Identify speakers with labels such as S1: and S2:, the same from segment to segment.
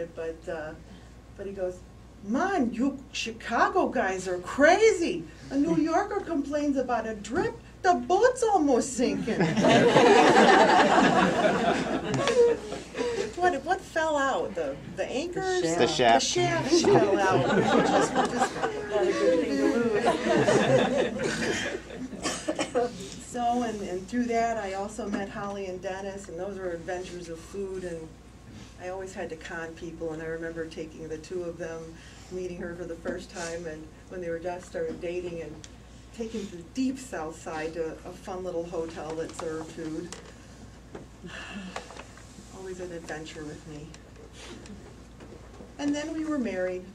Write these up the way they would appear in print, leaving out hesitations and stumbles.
S1: it, but he goes, "Man, you Chicago guys are crazy. A New Yorker complains about a drip, the boat's almost sinking." What fell out? The anchors?
S2: The shaft.
S1: The shaft fell out. Just not a good thing to lose. So, and through that, I also met Holly and Dennis, and those were adventures of food, and I always had to con people, and I remember taking the two of them, meeting her for the first time, and when they were just started dating, and taking the deep south side to a fun little hotel that served food. Always an adventure with me. And then we were married.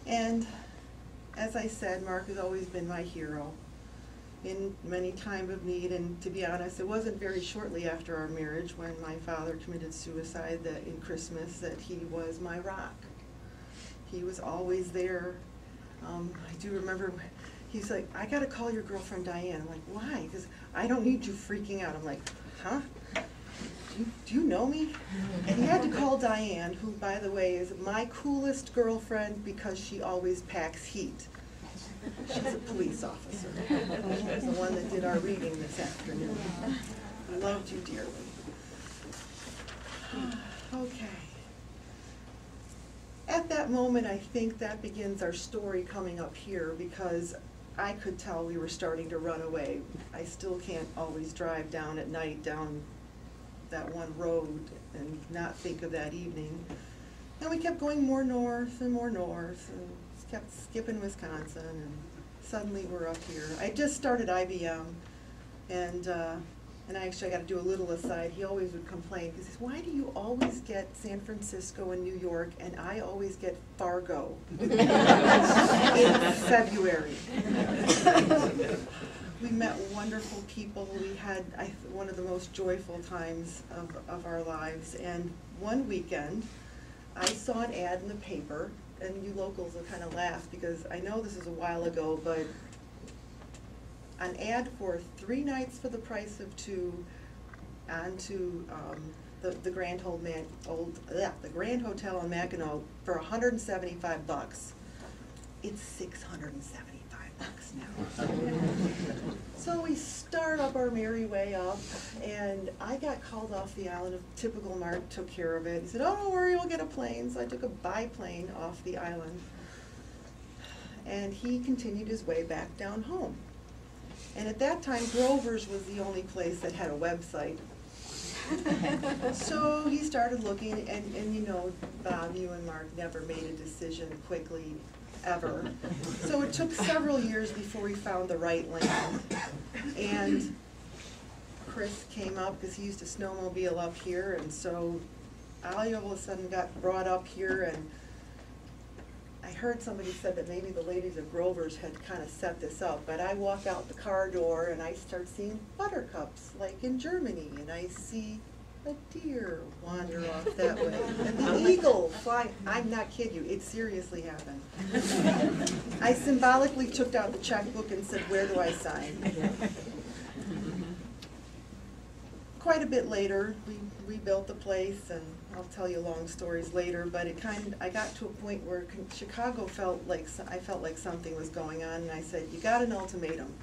S1: And as I said, Marc has always been my hero in many times of need. And to be honest, it wasn't very shortly after our marriage when my father committed suicide that in Christmas that he was my rock. He was always there. I do remember he's like, "I got to call your girlfriend Diane." I'm like, "Why?" Because I don't need you freaking out. I'm like, "Huh? Do you know me?" And he had to call Diane, who, by the way, is my coolest girlfriend because she always packs heat. She's a police officer. She's the one that did our reading this afternoon. I loved you dearly. Okay. At that moment, I think that begins our story coming up here, because I could tell we were starting to run away. I still can't always drive down at night down that one road and not think of that evening. And we kept going more north and kept skipping Wisconsin, and suddenly we're up here. I just started IBM, and I got to do a little aside. He always would complain, because he says, "Why do you always get San Francisco and New York, and I always get Fargo in February?" We met wonderful people. We had one of the most joyful times of our lives. And one weekend, I saw an ad in the paper, and you locals will kind of laugh because I know this is a while ago, but an ad for 3 nights for the price of 2 onto the Grand the Grand Hotel in Mackinac for $175. It's $675 now. So we start up our merry way up, and I got called off the island. Typical Marc took care of it. He said, "Oh, don't worry, we'll get a plane." So I took a biplane off the island, and he continued his way back down home. And at that time, Grover's was the only place that had a website. So he started looking, and you know, Bob, you and Marc never made a decision quickly, ever. So it took several years before we found the right land. And Chris came up because he used to snowmobile up here, and so I all of a sudden got brought up here, and I heard somebody said that maybe the ladies of Grover's had kind of set this up, but I walk out the car door and I start seeing buttercups like in Germany, and I see a deer wander off that way, and the eagle fly. I'm not kidding you, it seriously happened. I symbolically took out the checkbook and said, "Where do I sign?" Quite a bit later, we rebuilt the place, and I'll tell you long stories later, but I got to a point where Chicago I felt like something was going on, and I said, "You got an ultimatum.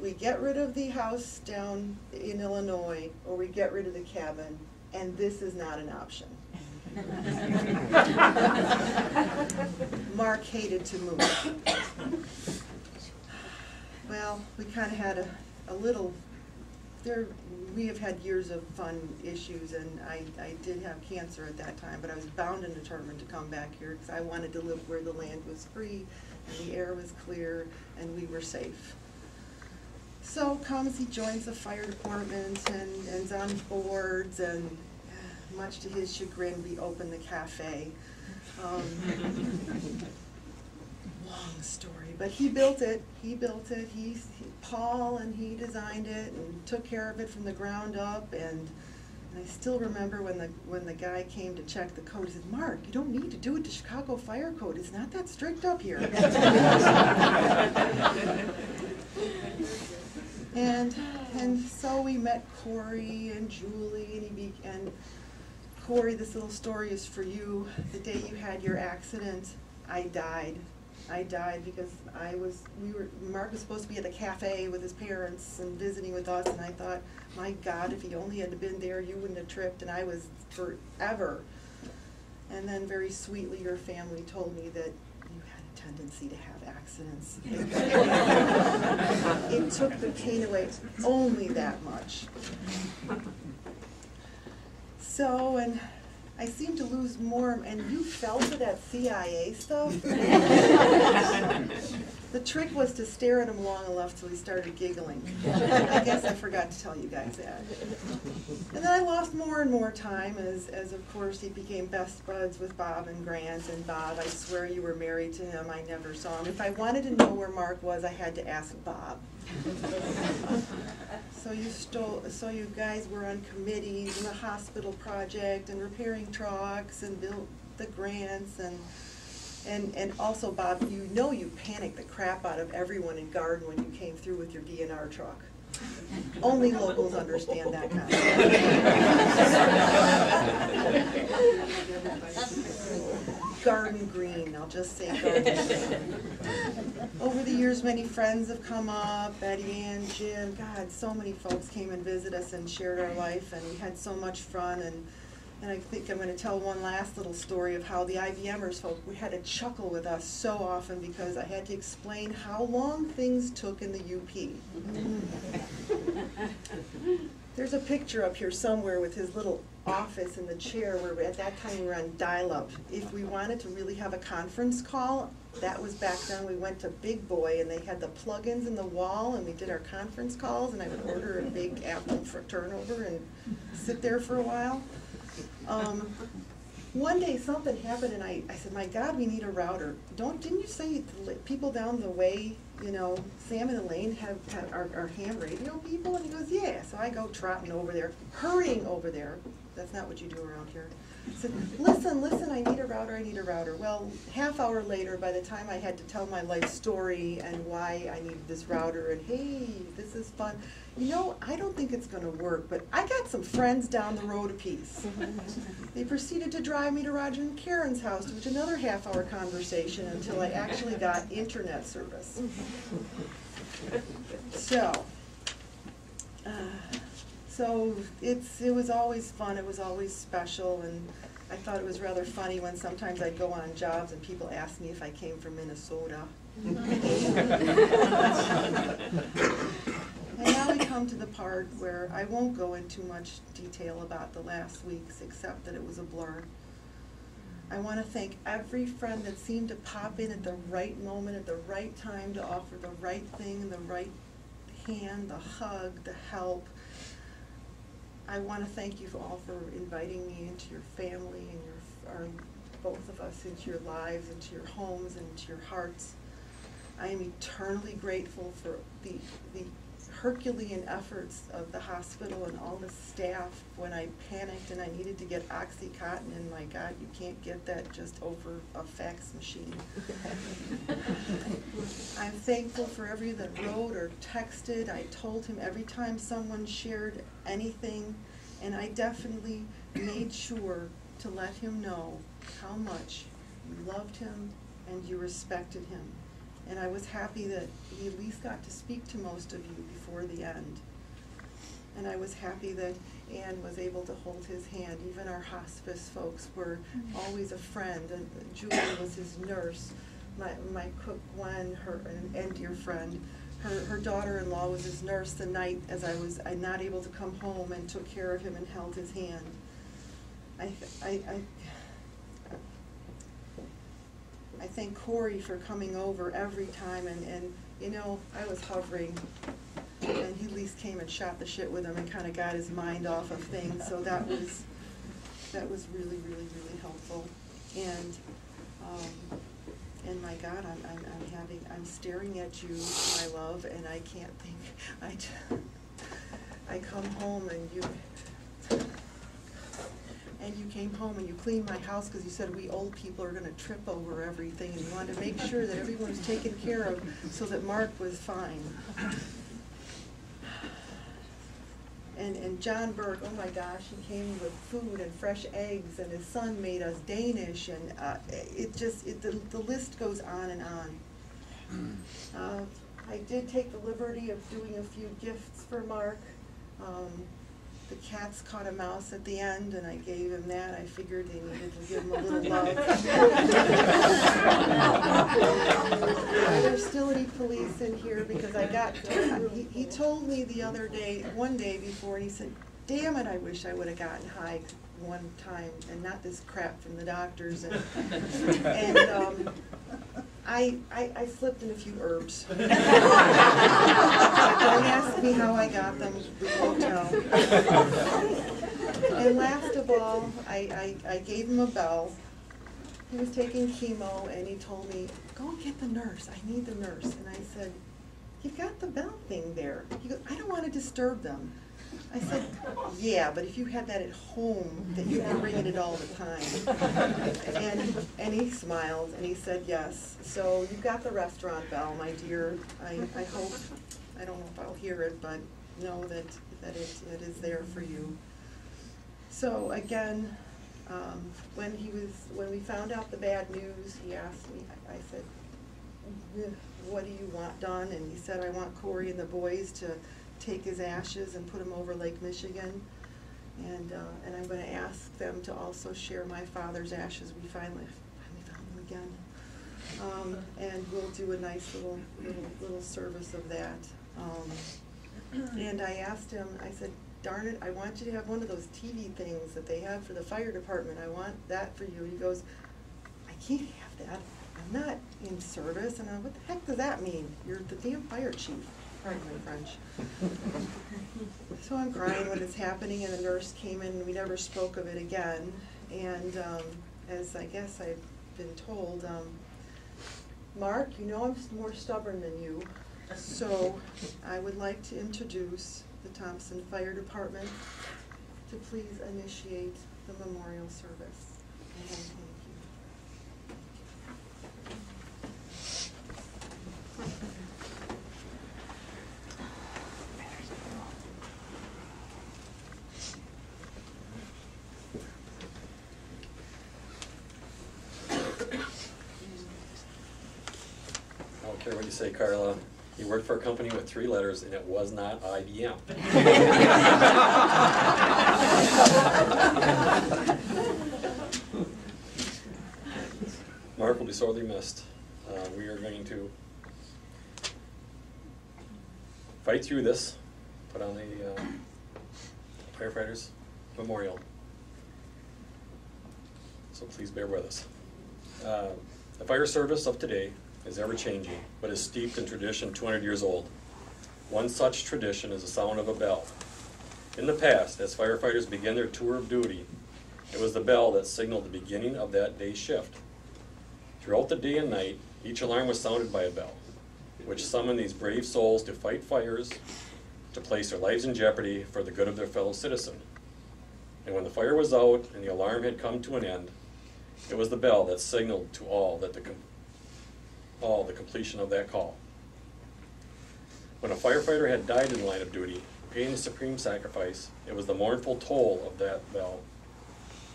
S1: We get rid of the house down in Illinois, or we get rid of the cabin, and this is not an option." Marc hated to move. Well, we kind of had a little, we have had years of fun issues, and I did have cancer at that time, but I was bound and determined to come back here because I wanted to live where the land was free and the air was clear and we were safe. So he joins the fire department and is on boards, and much to his chagrin, we opened the cafe. Long story, but he built it. Paul, and he designed it and took care of it from the ground up. And I still remember when the guy came to check the code, he said, "Marc, you don't need to do it to Chicago Fire Code. It's not that strict up here." And so we met Corey and Julie, and Corey, this little story is for you. The day you had your accident, I died. I died because Mark was supposed to be at the cafe with his parents and visiting with us, and I thought, my God, if he only had been there, you wouldn't have tripped, and I was forever. And then very sweetly, your family told me that you had a tendency to have accidents. It took the pain away only that much. So, and I seem to lose more, and you fell for that CIA stuff? The trick was to stare at him long enough till he started giggling. I guess I forgot to tell you guys that. And then I lost more and more time as of course he became best buds with Bob and Grant. And Bob, I swear you were married to him. I never saw him. If I wanted to know where Mark was, I had to ask Bob. So you guys were on committees and the hospital project and repairing trucks and built the grants and also, Bob, you know you panicked the crap out of everyone in Garden when you came through with your DNR truck. Only locals understand that kind of Garden Green, I'll just say Garden Green. Over the years, many friends have come up, Betty Ann, Jim, God, so many folks came and visited us and shared our life, and we had so much fun. And I think I'm going to tell one last little story of how the IBMers folk, we had to chuckle with us so often because I had to explain how long things took in the UP. There's a picture up here somewhere with his little office in the chair where at that time we were on dial-up. If we wanted to really have a conference call, that was back then. We went to Big Boy and they had the plugins in the wall and we did our conference calls, and I would order a big apple for turnover and sit there for a while. One day something happened and I said, my God, we need a router. Didn't you say people down the way, you know, Sam and Elaine are ham radio people? And he goes, yeah. So I go trotting over there, hurrying over there. That's not what you do around here. I said, listen, I need a router. Well, half hour later, by the time I had to tell my life story and why I needed this router and hey, this is fun. You know, I don't think it's going to work, but I got some friends down the road a piece. They proceeded to drive me to Roger and Karen's house, which was another half-hour conversation until I actually got internet service. So it was always fun. It was always special, and I thought it was rather funny when sometimes I'd go on jobs and people asked me if I came from Minnesota. And now we come to the part where I won't go into much detail about the last weeks, except that it was a blur. I want to thank every friend that seemed to pop in at the right moment, at the right time, to offer the right thing, the right hand, the hug, the help. I want to thank you all for inviting me into your family and both of us into your lives, into your homes, and into your hearts. I am eternally grateful for the Herculean efforts of the hospital and all the staff when I panicked and I needed to get OxyContin, and my God, you can't get that just over a fax machine. I'm thankful for every that wrote or texted. I told him every time someone shared anything, and I definitely made sure to let him know how much you loved him and you respected him. And I was happy that he at least got to speak to most of you before the end. And I was happy that Ann was able to hold his hand. Even our hospice folks were always a friend. And Julie was his nurse. My cook Gwen, and dear friend, her daughter-in-law was his nurse the night as I'm not able to come home, and took care of him and held his hand. I thank Corey for coming over every time, and you know, I was hovering, and he at least came and shot the shit with him and kind of got his mind off of things, so that was really, really, really helpful. And my God, I'm staring at you, my love, and I can't think. I come home and you came home and you cleaned my house because you said we old people are going to trip over everything, and you wanted to make sure that everyone was taken care of so that Mark was fine. And John Burke, oh my gosh, he came with food and fresh eggs, and his son made us Danish, and the list goes on and on. I did take the liberty of doing a few gifts for Mark. The cats caught a mouse at the end, and I gave him that. I figured they needed to give him a little love. Are there still any police in here? Because I got, he told me the other day, one day before, and he said, damn it, I wish I would have gotten high one time and not this crap from the doctors. And I slipped in a few herbs. Don't ask me how I got them, we won't tell. And last of all, I gave him a bell. He was taking chemo, and he told me, go get the nurse, I need the nurse. And I said, you've got the bell thing there. He goes, I don't want to disturb them. I said, yeah, but if you had that at home, that you'd be ringing it all the time. And he smiled, and he said yes. So you've got the restaurant bell, my dear. I hope, I don't know if I'll hear it, but know that it is there for you. So again, when we found out the bad news, he asked me, I said, what do you want done? And he said, I want Corey and the boys to take his ashes and put them over Lake Michigan, and I'm going to ask them to also share my father's ashes. We finally found them again, and we'll do a nice little service of that. And I asked him, I said, darn it, I want you to have one of those TV things that they have for the fire department. I want that for you. He goes, I can't have that. I'm not in service. And what the heck does that mean? You're the damn fire chief. Pardon my French. So I'm crying when it's happening, and the nurse came in, and we never spoke of it again. And as I guess I've been told, Mark, you know I'm more stubborn than you, so I would like to introduce the Thompson Fire Department to please initiate the memorial service. And thank you.
S2: I don't care what you say, Carla. You worked for a company with 3 letters, and it was not IBM. Mark will be sorely missed. We are going to fight through this, put on a firefighters memorial. So please bear with us. The fire service of today is ever-changing, but is steeped in tradition 200 years old. One such tradition is the sound of a bell. In the past, as firefighters began their tour of duty, it was the bell that signaled the beginning of that day's shift. Throughout the day and night, each alarm was sounded by a bell, which summoned these brave souls to fight fires, to place their lives in jeopardy for the good of their fellow citizen. And when the fire was out and the alarm had come to an end, it was the bell that signaled to all that the completion of that call. When a firefighter had died in the line of duty, paying the supreme sacrifice, it was the mournful toll of that bell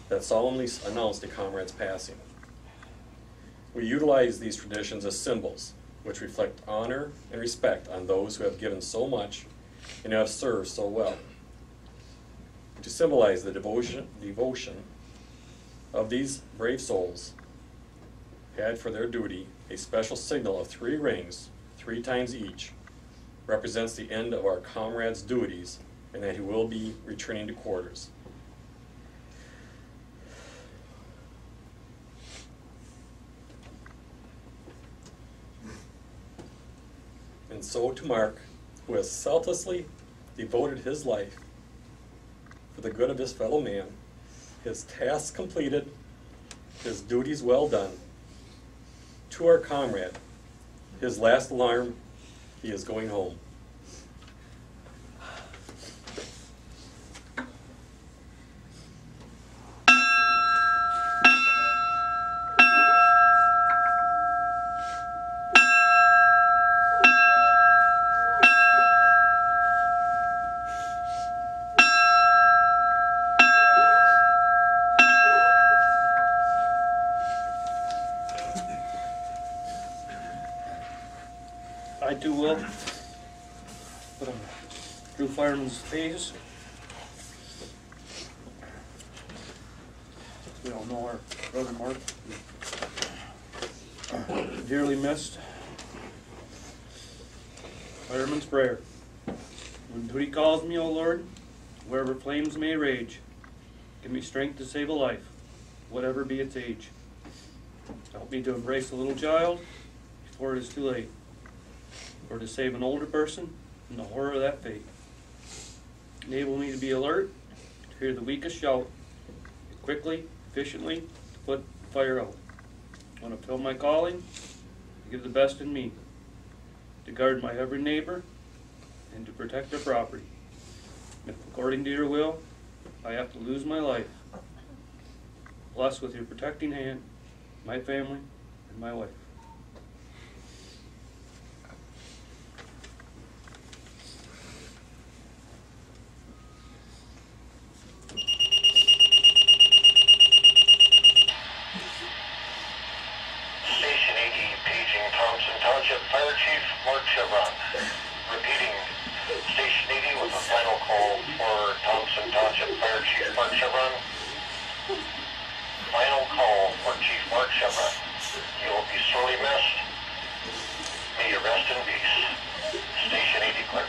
S2: that solemnly announced a comrade's passing. We utilize these traditions as symbols, which reflect honor and respect on those who have given so much and have served so well. To symbolize the devotion of these brave souls, had for their duty a special signal of 3 rings, 3 times each, represents the end of our comrade's duties and that he will be returning to quarters. And so to Mark, who has selflessly devoted his life for the good of his fellow man, his tasks completed, his duties well done. To our comrade, his last alarm, he is going home.
S3: too well. But through fireman's phase. We all know our brother Mark. Dearly missed. Fireman's prayer. When duty calls me, O Lord, wherever flames may rage, give me strength to save a life, whatever be its age. Help me to embrace a little child before it is too late, or to save an older person from the horror of that fate. Enable me to be alert, to hear the weakest shout, and quickly, efficiently, to put the fire out. I want to fulfill my calling, to give the best in me, to guard my every neighbor, and to protect their property. If according to your will, I have to lose my life, bless with your protecting hand my family and my wife.
S4: Station 80 paging Thompson Township Fire Chief Marc Cheuvront. Repeating, Station 80 with a final call for Thompson Township Fire Chief Marc Cheuvront. Final call for Chief Marc Cheuvront. You will be sorely missed. May you rest in peace. Station 80 clear.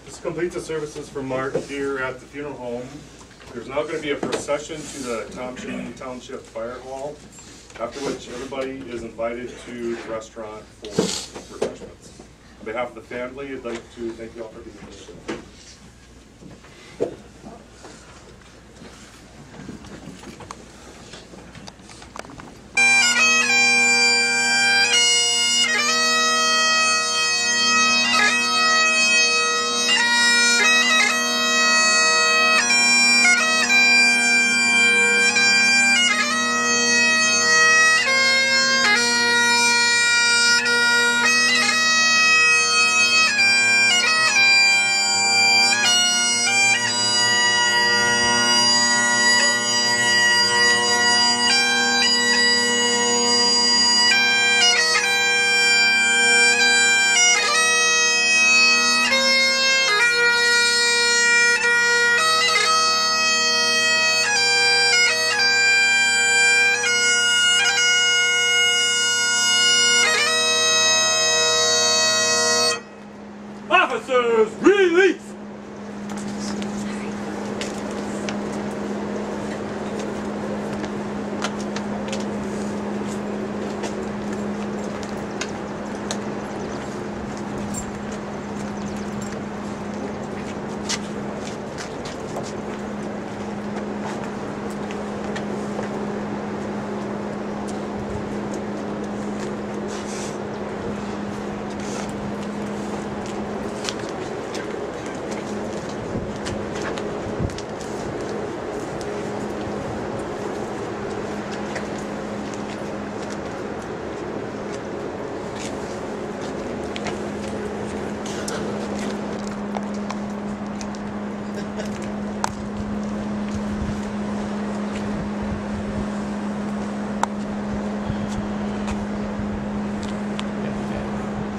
S5: This completes the services for Mark here at the funeral home. There's now going to be a procession to the Thompson Township Fire Hall, after which everybody is invited to the restaurant for refreshments. On behalf of the family, I'd like to thank you all for being here. Officers, release!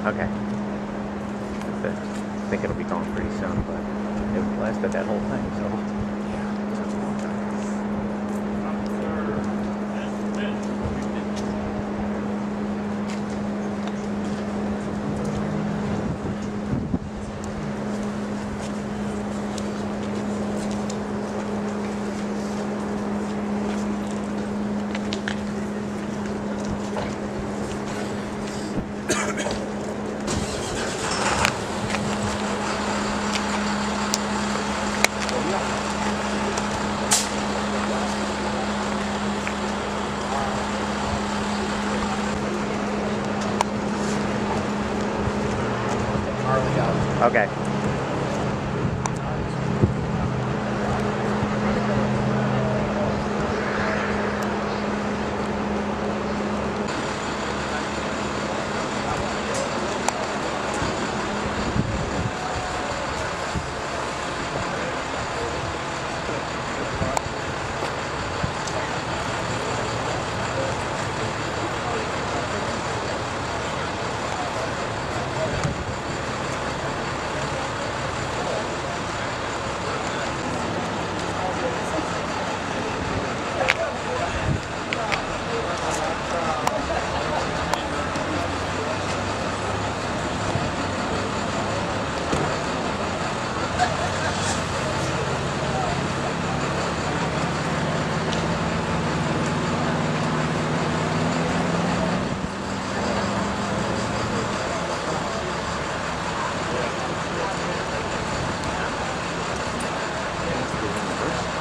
S6: Okay. I think it'll be gone pretty soon, but it lasted that whole thing, so. Yeah, it took a long time. Yeah. Okay.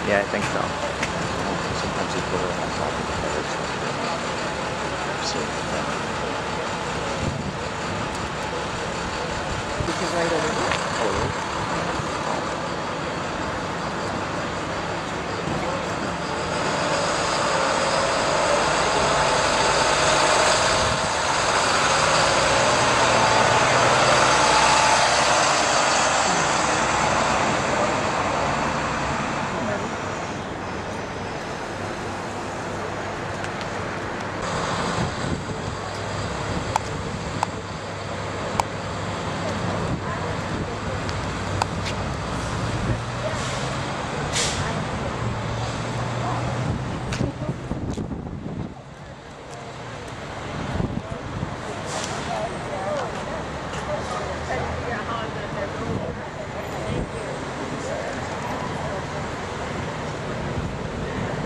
S6: Yeah, I think so. Sometimes you put it on top of the feathers. So,
S7: Which is right over here.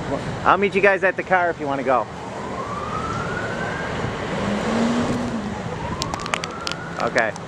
S6: oh, I'll meet you guys at the car if you want to go. Okay.